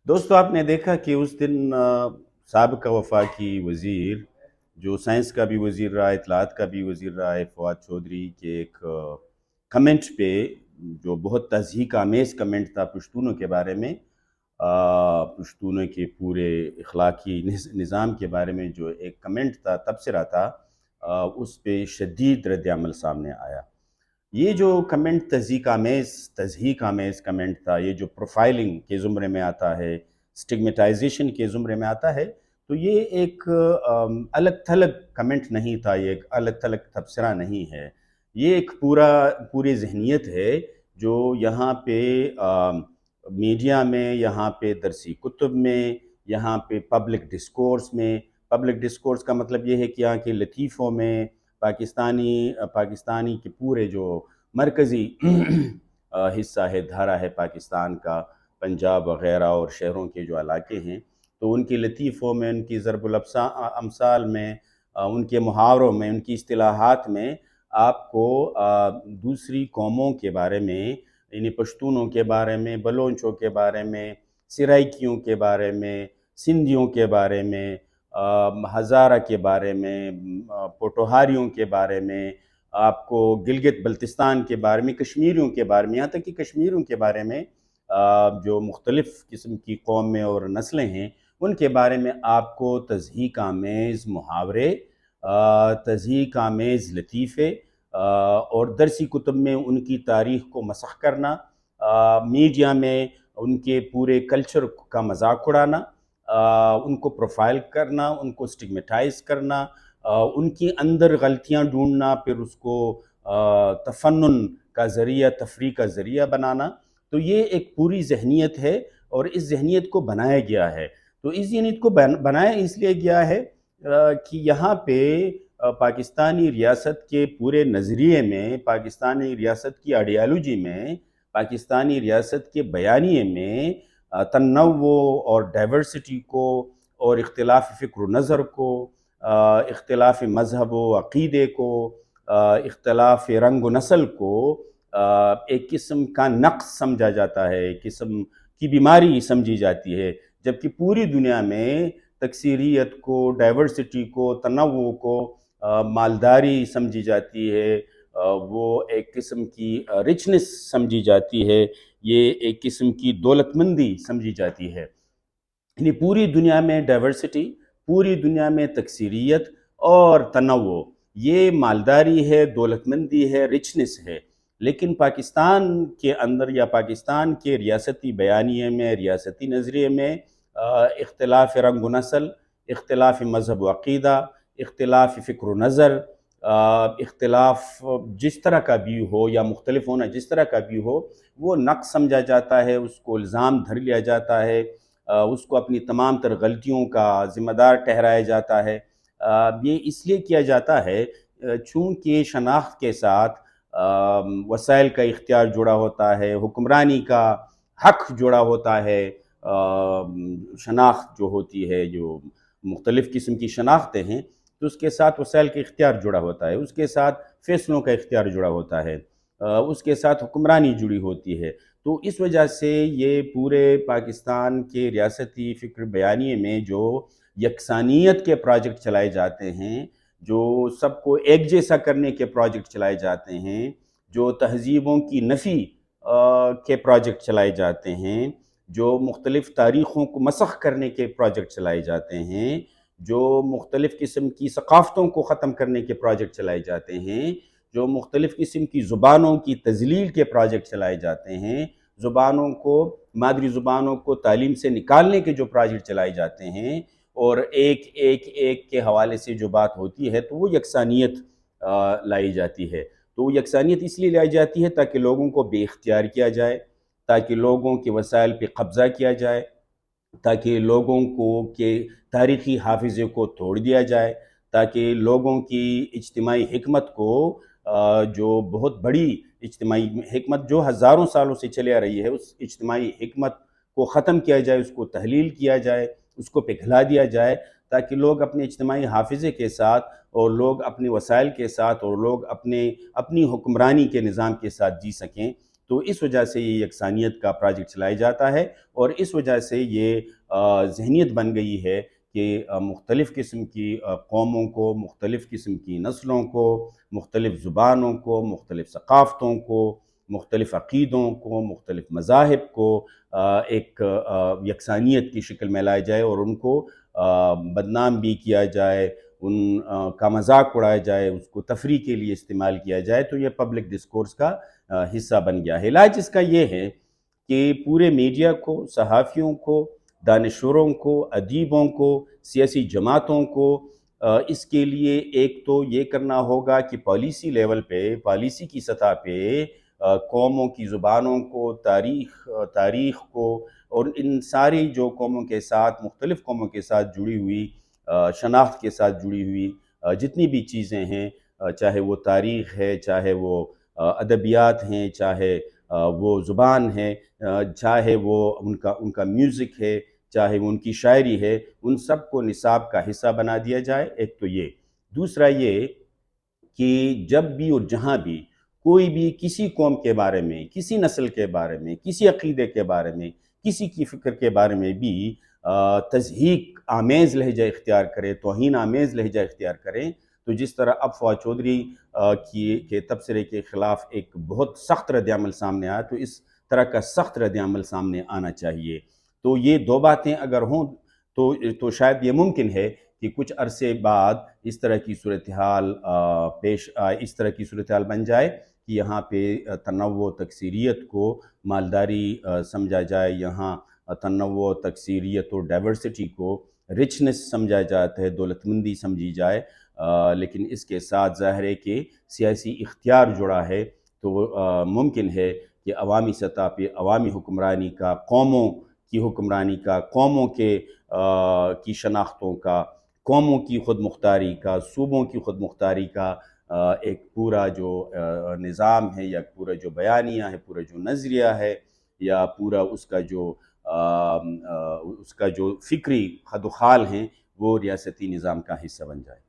دوستو آپ نے دیکھا کہ اس دن سابقہ وفاقی وزیر جو سائنس کا بھی وزیر رہا، اطلاعات کا بھی وزیر رہا ہے، فواد چودھری کے ایک کمنٹ پہ جو بہت تضحیک آمیز کمنٹ تھا پشتونوں کے بارے میں، پشتونوں کے پورے اخلاقی نظام کے بارے میں جو ایک کمنٹ تھا، تبصرہ تھا، اس پہ شدید رد عمل سامنے آیا۔ یہ جو کمنٹ تضحیک آمیز کمنٹ تھا، یہ جو پروفائلنگ کے زمرے میں آتا ہے، سٹگمیٹائزیشن کے زمرے میں آتا ہے، تو یہ ایک الگ تھلگ کمنٹ نہیں تھا، یہ ایک الگ تھلگ تبصرہ نہیں ہے، یہ ایک پوری ذہنیت ہے جو یہاں پہ میڈیا میں، یہاں پہ درسی کتب میں، یہاں پہ پبلک ڈسکورس کا مطلب یہ ہے کہ یہاں کے لطیفوں میں پاکستانی کے پورے جو مرکزی حصہ ہے، دھارا ہے پاکستان کا، پنجاب وغیرہ اور شہروں کے جو علاقے ہیں، تو ان کی لطیفوں میں، ان کی ضرب الامثال میں، ان کے محاوروں میں، ان کی اصطلاحات میں آپ کو دوسری قوموں کے بارے میں، یعنی پشتونوں کے بارے میں، بلوچوں کے بارے میں، سرائکیوں کے بارے میں، سندھیوں کے بارے میں، ہزارہ کے بارے میں، پوٹوہاریوں کے بارے میں، آپ کو گلگت بلتستان کے بارے میں، کشمیریوں کے بارے میں، یہاں تک کہ کشمیریوں کے بارے میں جو مختلف قسم کی قومیں اور نسلیں ہیں، ان کے بارے میں آپ کو تضحیک آمیز محاورے، تضحیک آمیز لطیفے، اور درسی کتب میں ان کی تاریخ کو مسخ کرنا، میڈیا میں ان کے پورے کلچر کا مذاق اڑانا، ان کو پروفائل کرنا، ان کو سٹگمیٹائز کرنا، ان کی اندر غلطیاں ڈھونڈنا، پھر اس کو تفنن کا ذریعہ، تفریح کا ذریعہ بنانا، تو یہ ایک پوری ذہنیت ہے اور اس ذہنیت کو بنایا گیا ہے۔ تو اس ذہنیت کو بنایا اس لیے گیا ہے کہ یہاں پہ پاکستانی ریاست کے پورے نظریے میں، پاکستانی ریاست کی آئیڈیالوجی میں، پاکستانی ریاست کے بیانیے میں تنوع اور ڈائیورسٹی کو اور اختلاف فکر و نظر کو، اختلاف مذہب و عقیدے کو، اختلاف رنگ و نسل کو ایک قسم کا نقص سمجھا جاتا ہے، ایک قسم کی بیماری سمجھی جاتی ہے، جبکہ پوری دنیا میں تکثیریت کو، ڈائیورسٹی کو، تنوع کو مالداری سمجھی جاتی ہے، وہ ایک قسم کی رچنس سمجھی جاتی ہے، یہ ایک قسم کی دولت مندی سمجھی جاتی ہے۔ یعنی پوری دنیا میں ڈائیورسٹی، پوری دنیا میں تکثیریت اور تنوع، یہ مالداری ہے، دولت مندی ہے، رچنس ہے، لیکن پاکستان کے اندر یا پاکستان کے ریاستی بیانیے میں، ریاستی نظریے میں اختلاف رنگ و نسل، اختلاف مذہب و عقیدہ، اختلاف فکر و نظر، اختلاف جس طرح کا بھی ہو یا مختلف ہونا جس طرح کا بھی ہو، وہ نقص سمجھا جاتا ہے، اس کو الزام دھر لیا جاتا ہے، اس کو اپنی تمام تر غلطیوں کا ذمہ دار ٹھہرایا جاتا ہے۔ یہ اس لیے کیا جاتا ہے چونکہ شناخت کے ساتھ وسائل کا اختیار جڑا ہوتا ہے، حکمرانی کا حق جڑا ہوتا ہے، شناخت جو ہوتی ہے، جو مختلف قسم کی شناختیں ہیں، تو اس کے ساتھ وسائل کا اختیار جڑا ہوتا ہے، اس کے ساتھ فیصلوں کا اختیار جڑا ہوتا ہے، اس کے ساتھ حکمرانی جڑی ہوتی ہے۔ تو اس وجہ سے یہ پورے پاکستان کے ریاستی فکر بیانیے میں جو یکسانیت کے پروجیکٹ چلائے جاتے ہیں، جو سب کو ایک جیسا کرنے کے پروجیکٹ چلائے جاتے ہیں، جو تہذیبوں کی نفی کے پروجیکٹ چلائے جاتے ہیں، جو مختلف تاریخوں کو مسخ کرنے کے پروجیکٹ چلائے جاتے ہیں، جو مختلف قسم کی ثقافتوں کو ختم کرنے کے پروجیکٹ چلائے جاتے ہیں، جو مختلف قسم کی زبانوں کی تذلیل کے پروجیکٹ چلائے جاتے ہیں، مادری زبانوں کو تعلیم سے نکالنے کے جو پروجیکٹ چلائے جاتے ہیں، اور ایک کے حوالے سے جو بات ہوتی ہے، تو وہ یکسانیت لائی جاتی ہے۔ تو وہ یکسانیت اس لیے لائی جاتی ہے تاکہ لوگوں کو بے اختیار کیا جائے، تاکہ لوگوں کے وسائل پہ قبضہ کیا جائے، تاکہ لوگوں کو کے تاریخی حافظے کو توڑ دیا جائے، تاکہ لوگوں کی اجتماعی حکمت کو، جو بہت بڑی اجتماعی حکمت جو ہزاروں سالوں سے چلی آ رہی ہے، اس اجتماعی حکمت کو ختم کیا جائے، اس کو تحلیل کیا جائے، اس کو پگھلا دیا جائے، تاکہ لوگ اپنے اجتماعی حافظے کے ساتھ، اور لوگ اپنے وسائل کے ساتھ، اور لوگ اپنی حکمرانی کے نظام کے ساتھ جی سکیں۔ تو اس وجہ سے یہ یکسانیت کا پروجیکٹ چلایا جاتا ہے، اور اس وجہ سے یہ ذہنیت بن گئی ہے کہ مختلف قسم کی قوموں کو، مختلف قسم کی نسلوں کو، مختلف زبانوں کو، مختلف ثقافتوں کو، مختلف عقیدوں کو، مختلف مذاہب کو ایک یکسانیت کی شکل میں لایا جائے، اور ان کو بدنام بھی کیا جائے، ان کا مذاق اڑایا جائے، اس کو تفریح کے لیے استعمال کیا جائے، تو یہ پبلک ڈسکورس کا حصہ بن گیا ہے۔ علاج اس کا یہ ہے کہ پورے میڈیا کو، صحافیوں کو، دانشوروں کو، ادیبوں کو، سیاسی جماعتوں کو اس کے لیے ایک تو یہ کرنا ہوگا کہ پالیسی لیول پہ، پالیسی کی سطح پہ قوموں کی زبانوں کو، تاریخ کو، اور ان ساری جو قوموں کے ساتھ، مختلف قوموں کے ساتھ جڑی ہوئی، شناخت کے ساتھ جڑی ہوئی جتنی بھی چیزیں ہیں، چاہے وہ تاریخ ہے، چاہے وہ ادبیات ہیں، چاہے وہ زبان ہے، چاہے وہ ان کا میوزک ہے، چاہے وہ ان کی شاعری ہے، ان سب کو نصاب کا حصہ بنا دیا جائے۔ ایک تو یہ، دوسرا یہ کہ جب بھی اور جہاں بھی کوئی بھی کسی قوم کے بارے میں، کسی نسل کے بارے میں، کسی عقیدے کے بارے میں، کسی کی فکر کے بارے میں بھی تضحیک آمیز لہجہ اختیار کرے، توہین آمیز لہجہ اختیار کریں، تو جس طرح اب فواد چودھری کے تبصرے کے خلاف ایک بہت سخت رد عمل سامنے آیا، تو اس طرح کا سخت رد عمل سامنے آنا چاہیے۔ تو یہ دو باتیں اگر ہوں تو شاید یہ ممکن ہے کہ کچھ عرصے بعد اس طرح کی صورتحال اس طرح کی صورتحال بن جائے کہ یہاں پہ تنوع تکثیریت کو مالداری سمجھا جائے، یہاں تنوع تکثیریت اور ڈائیورسٹی کو رچنس سمجھا جاتا ہے، دولت مندی سمجھی جائے، لیکن اس کے ساتھ ظاہر ہے کہ سیاسی اختیار جڑا ہے، تو ممکن ہے کہ عوامی سطح پہ عوامی حکمرانی کا، قوموں کی حکمرانی کا، قوموں کی شناختوں کا، قوموں کی خود مختاری کا، صوبوں کی خود مختاری کا ایک پورا جو نظام ہے، یا پورا جو بیانیہ ہے، پورا جو نظریہ ہے، یا پورا اس کا جو فکری خد و خال ہیں، وہ ریاستی نظام کا حصہ بن جائے۔